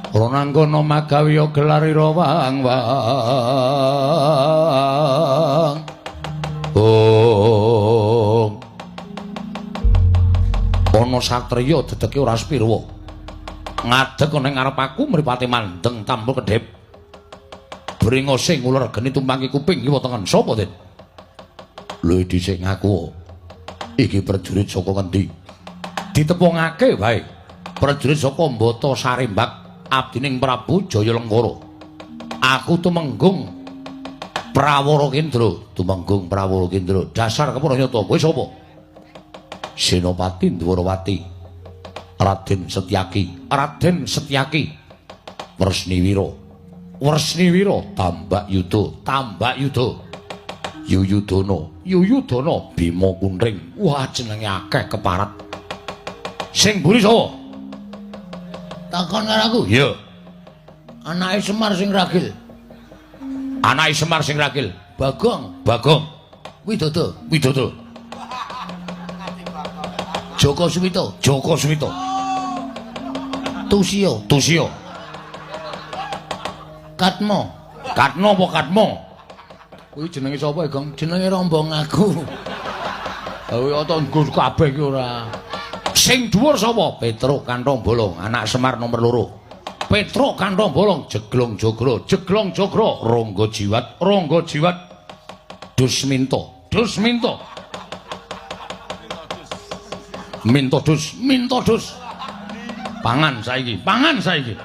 Ronanggono magawiya gelarira wang-wang. Ana satriya dedeke ora spirwa. Ngadeg ning ngarep aku mripate mandeng tampul kedhep. Bringose nguler geni tumpangi kuping kiwa tengen sapa, Den? Lho dhisik ngaku. Iki prajurit saka ngendi? Ditepungake wae. Prajurit saka Mbata Sarembak abdining Prabu Jayalengkara. Aku tumenggung Prawara Kendra, tumenggung Prawara Kendra. Dasar Kepranyata kowe sapa? Senopati Dwarawati. Raden Setyaki, Raden Setyaki. Wresniwira. Wresniwira Tambak Yuda, Tambak Yuda. Yuyudana, Bima Kunring. Wah jenenge akeh keparat. Sing mburi sapa? Takon karo aku. Iya. Anake Semar sing ragil. Anake Semar sing ragil. Bagong. Bagong. Widodo. Widodo. Joko Suwito. Joko Suwito. Tusio. Tusio. Katmo. Katno apa Katmo? Kuwi jenenge sapa, Gong? Jenenge rombong aku. Kuwi ata nggo kabeh iki ora. Sing dhuwur sapa? Petruk Kantong Bolong, anak Semar nomor 2. Petruk Kantong Bolong, Jeglong Jogro, Jeglong Jogro, Ronggo Jiwat, Ronggo Jiwat. Dusminto, Dusminto. Minto Dus, Minto Dus. Pangan saiki, pangan saiki.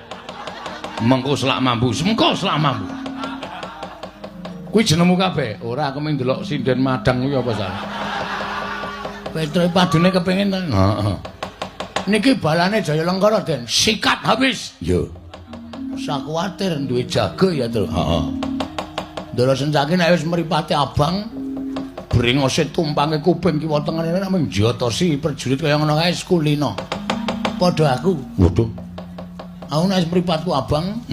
Mengko selak mambu, mengko selak mambu. Kuwi jenengmu kabeh? Ora aku mung ndelok sinden madang kuwi apa sae. Petruk padune kepengin to. Heeh. Niki balane Jayalengkara, Den. Sikat habis. Yo. Sakuwatir duwe jago ya, Tru. Heeh. Ndara Sencaki nek wis mripate abang, bringose tumpange kuping kiwa tengene nek mung njotosi prajurit kaya ngono kae Kulina. Padha aku. Waduh. Aku nek mripatku abang,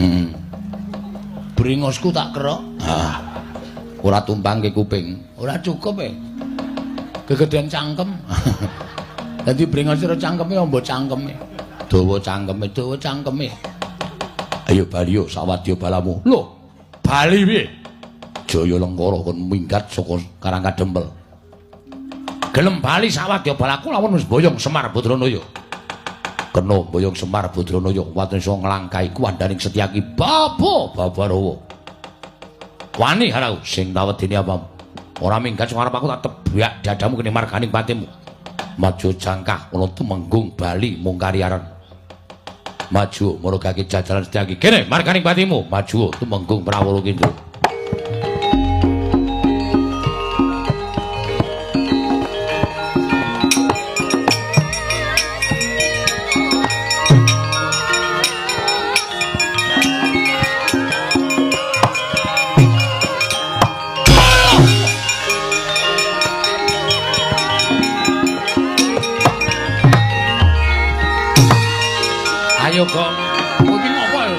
bringosku tak kerok. Ora tumpangke kuping. Ora cukup kegedean cangkem. Dadi bringos karo cangkeme amba cangkeme. Dawa cangkeme, dawa cangkeme. Ayo Bali yo sawadya balamu. Lho, Bali piye? Jayalengkara kon minggat saka Karangkadempel. Gelem bali sawadya balaku lamun wis boyong Semar Badranaya. Kena boyong Semar Badranaya waten iso nglangkahi kuwandaning Setyaki Babarawa. Wani harau sing tawedine apa? Ora minggat sing arep aku tak tebak dadamu kene marganing patimu. Maju jangkah ana tumenggung Bali mung kariaran. Maju margake jajalan Setyaki. Kene marganing patimu, maju tumenggung Prawara Kendra. Ayo Gong, iki ngopo ya?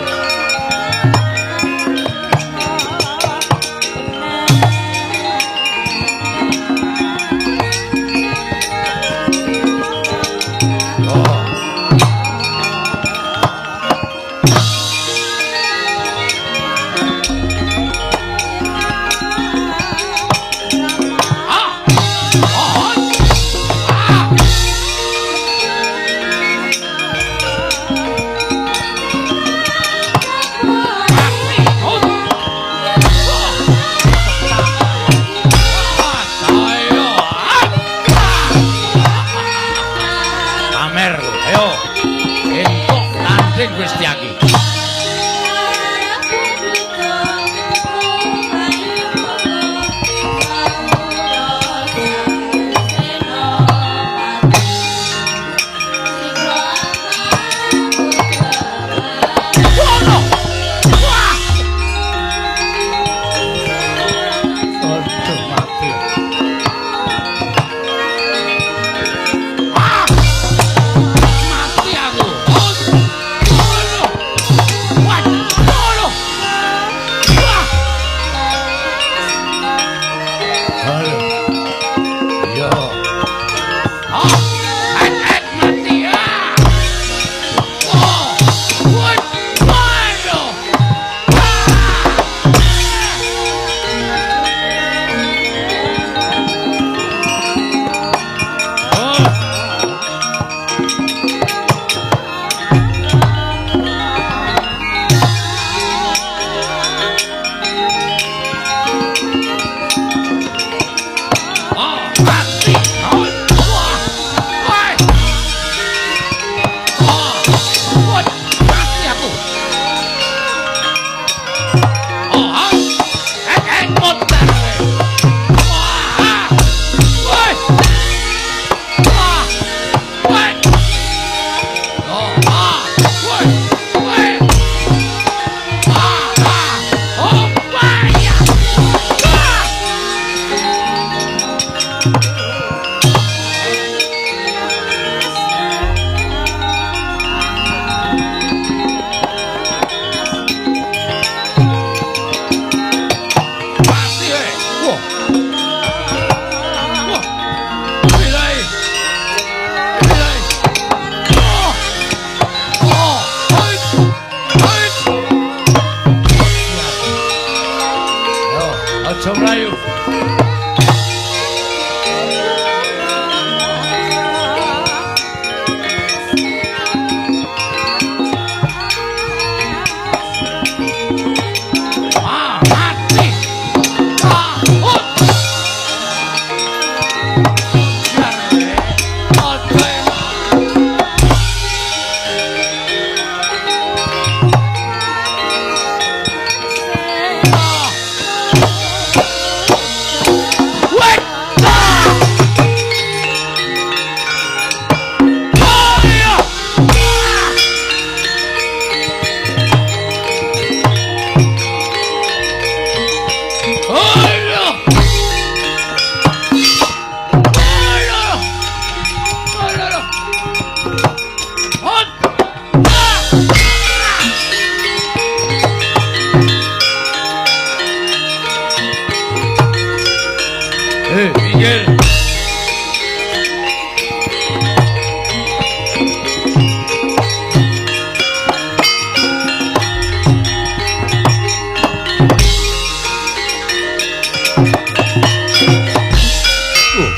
mlayu.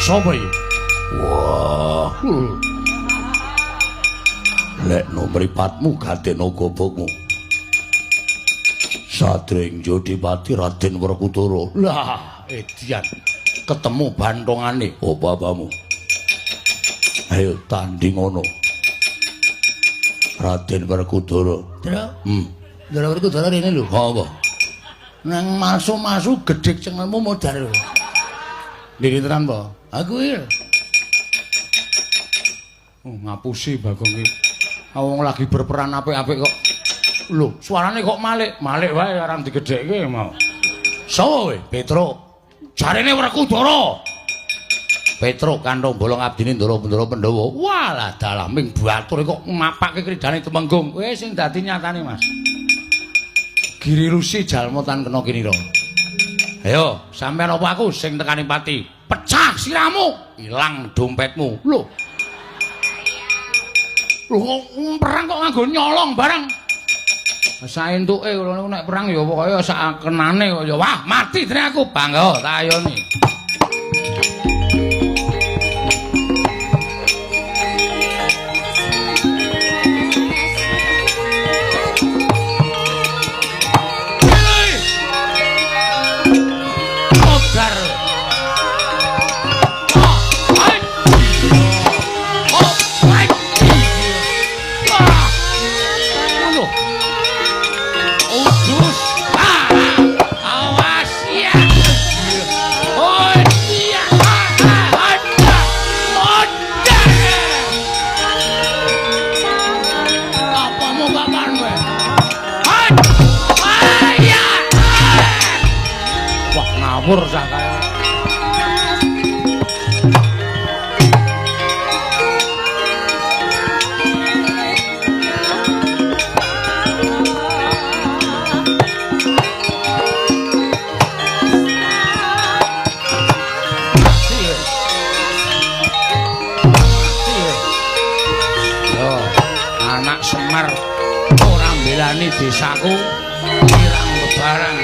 Sapa iki? Wah. Lek no mripatmu gadeno gobokmu. Sadring Jodipati Raden Werkudara. Lah, edian. Ketemu bantongane bapamu. Ayo tanding ngono. Raden Werkudara. Dra? Dra Werkudara rene lho. Apa? Nang masu-masu gedhek cengelmu modar lho. Diri tenan po? Aku iki. Ngapusi Bagong iki. Wong lagi berperan apik-apik kok. Lho, suarane kok malik wae arang digedhekke mau. Sopo kowe? Petruk. Jarene Werkudara. Petruk kantong bolong abdine Ndara Pandhawa. Walah dalaming batur kok mapake kridane Temenggung. Kowe sing dadi nyatane, Mas. Giri Rusi jalmotan kena kinira. Ayo, sampean apa aku sing tekani pati? Pecah siramu, ilang dompetmu. Lho. Lho, perang kok nganggo nyolong barang. Saentuke ngono nek perang ya pokoke sak kenane kok ya. Wah, mati dene aku, bangga tak ayoni. Ngawur sak kaya. Anak Semar ora mbelani desaku kirang lebaran.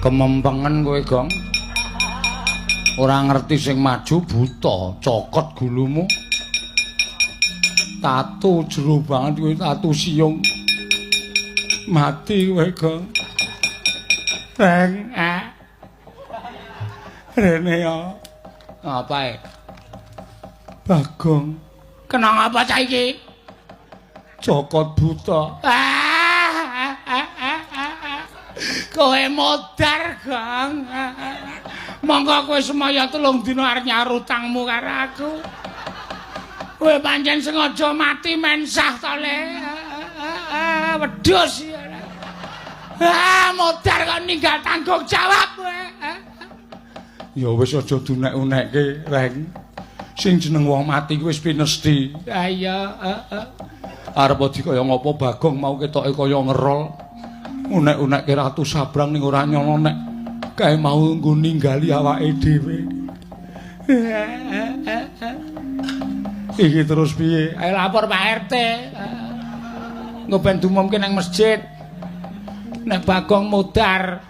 Kemempengan kowe, Gong. Ora ngerti sing maju buta, cokot gulumu. Tato jero banget kowe tato siung. Mati kowe, Gong. Reng, Rene ya. Apae? Bagong. Kenang apa saiki? Cokot buta. Kowe modar, Gong. Monggo kowe semaya 3 dina arep nyarutangmu karo aku. Kowe pancen sengaja mati mensah to, Le. Wedhus. Modar kok ninggal tanggung jawab kowe. Ya wis aja dunek-unekke, Reng. Sing jeneng wong mati kuwi wis pinesti. Ha iya, Arep dikaya ngapa Bagong mau ketoke kaya ngerol. Unek-unekke Ratu Sabrang ning ora nyono nek kae mau nggo ninggali awake dhewe. Iki terus piye? ayo lapor Pak RT. Engko ben dumumke nang masjid. Nek Bagong mudar.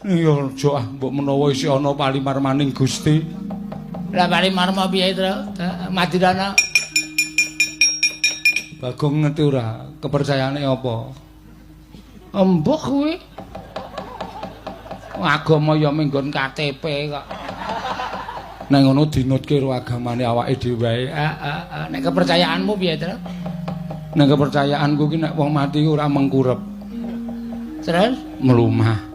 Ya aja mbok menawa isih ana palimar maning Gusti. Lah palimar mau piye, Tru? Madirana. Bagong ngerti ora kepercayaane apa? Embuk kuwi. Agama ya minggon KTP kok. Nek ngono dinutke karo agamane awake dhewe wae. Nek kepercayaanmu piye, Tru? Nek kepercayaanku ki nek wong mati ora mengkurep. Terus Mlumah.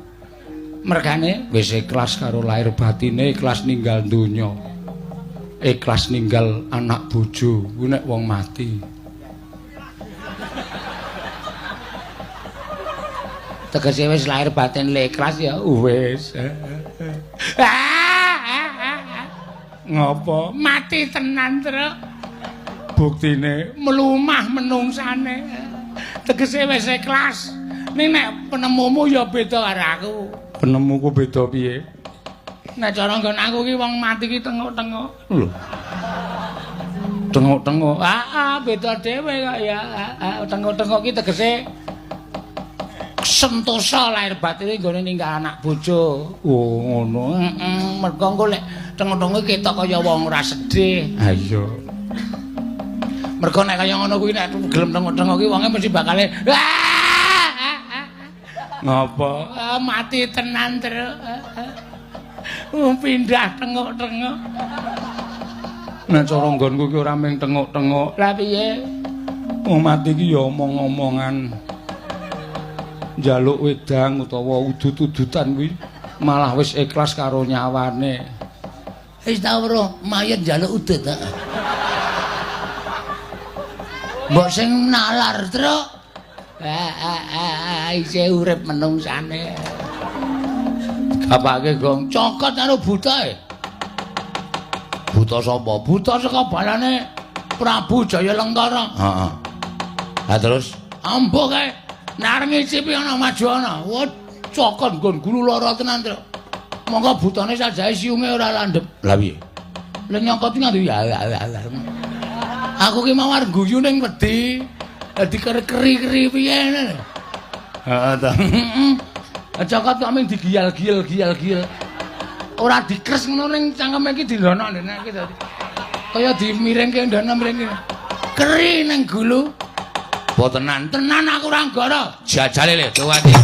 mergane Wis ikhlas karo lahir batine, ikhlas ninggal donya. Ikhlas ninggal anak bojo kuwi nek wong mati. tegese wis lahir batin ikhlas ya Wis. Ngopo? mati tenan, Tru. Buktine Mlumah menungsane. Tegese wis ikhlas. Ning nek penemumu ya beda karo aku. penemuku beda piye? Nek cara nggon aku ki wong mati ki tengok-tengok. Lho. Tengok-tengok. Beda dhewe kok ya. Tengok-tengok ki tegese sentosa lahir batine nggone ninggal anak bojo. Oh, ngono. Mergo engko lek tengok-tengok ketok kaya wong ora sedih. Ha iya. Mergo nek kaya ngono kuwi nek gelem tengok-tengok ki wonge mesti bakale Ngapa? mati tenan, Tru. Pindah tengok-tengok. Nek cara nggonku ki ora mung tengok-tengok. Lah piye? Wong mati ki ya omong-omongan. Njaluk wedang utawa udut-udutan kuwi malah wis ikhlas karo nyawane. Wis ta weruh mayit njaluk udut ta. Mbok sing nalar, Tru. Isih urip menungsane. Kapake Gong cokot karo butae. Buta sapa? Buta saka balane Prabu Jayalengkara. Heeh. Lah terus ambo kae nek ngicipi ana maju ana. Wah, cokot nggon gulu lara tenan, Tru. Monggo butane sajae siunge ora landhep. Lah piye? Lah nyokot ngandhu ya. Aku ki mawar guyu ning wedi. Dadi keri-keri piye ngene. Heeh ta. Cokot kok mung digiyal-giyal. Ora dikres ngono ning cangkeme iki dilono ndene iki dadi. Kaya dimiringke ndana miringke. Keri ning gulu. Botenan, tenan aku ora nggara. Jajale le tuwati.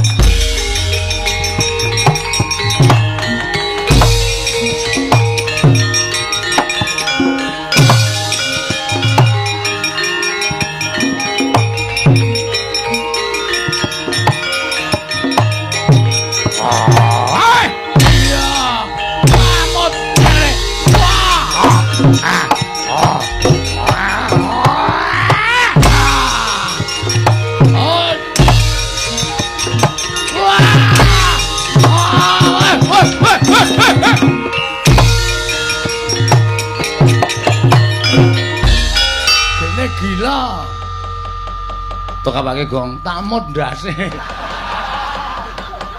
Gila. Tokapake Gong, tamut ndase.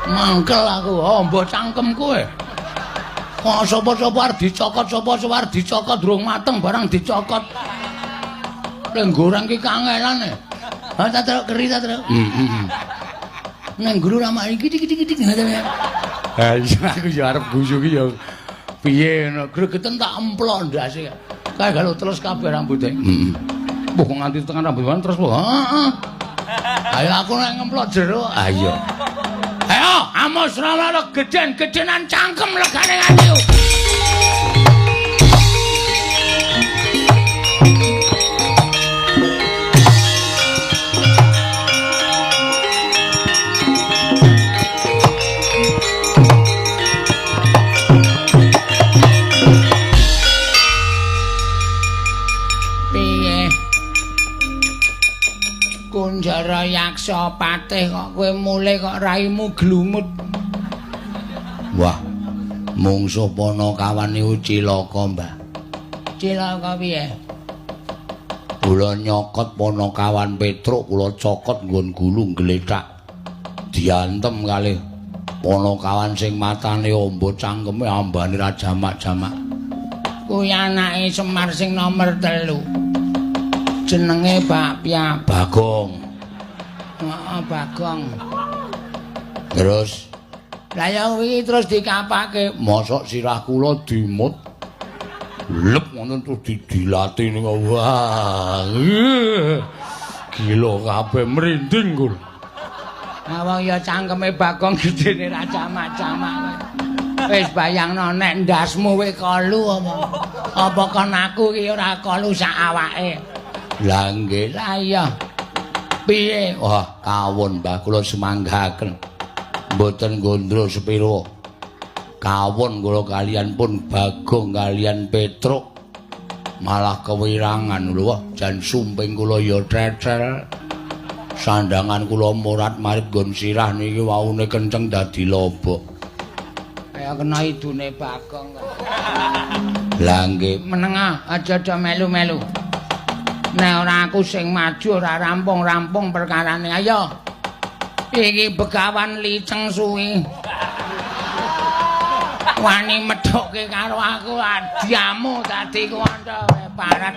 Mangkel aku, mbok cangkem kowe. Kok sapa-sapa arep dicokot, sapa-sapa arep dicokot durung mateng barang dicokot. Lek goreng ki kangelane. Ha ta Tru, keri ta Tru? Nang guru ramah iki dik-dik ngoten ya. Ha iya aku ya arep guyu ki ya Piye ngono, gregeten tak emplok ndase. Kae galo terus kabeh rambuté. Mbok nganti tekan rambutan terus heeh. Ayo aku nek ngemplok jero. Ayo. Ayo, amos rala geden-gedenan cangkem legane ngati. Kunjara yaksa patih kok kowe mulih kok raimu glumut. Wah, mungsuh Panakawan niku cilaka, Mbah. Cilaka piye? Kula nyokot Panakawan Petruk, kula cokot nggon gulung glethak. Diantem kalih Panakawan sing matane amba cangkeme ambane ra jamak-jamak. Kuwi anake Semar sing nomor 3. Jenenge Bakpia Bagong. Heeh, Bagong. Terus lah ya wingi terus dikapake, mosok sirah kula dimut. Lep ngono terus didilati ning wah. Gila kabeh merinding kula. Lah wong ya cangkeme Bagong gedene ra jamak-jamak. Wis bayangno nek ndasmu wis kolu apa. Apa kon aku iki ora kolu sak awake. Lah nggih, lah iya. Piye? Wah, kawon Mbah kula semanggaken. Mboten gondro sepiro. Kawon kula kalian pun Bagong kalian Petruk. Malah kewirangan lho, jan sumping kula ya trecel. Sandangan kula murat marit nggon sirah niki waune kenceng dadi lobok. Kaya kena idune Bagong. Lah nggih, meneng aja do melu-melu. Nek ora aku sing maju ora rampung-rampung perkarane. Ayo. Iki Begawan liceng suwi. Wani medhoke karo aku adiamu dadi kandha parat.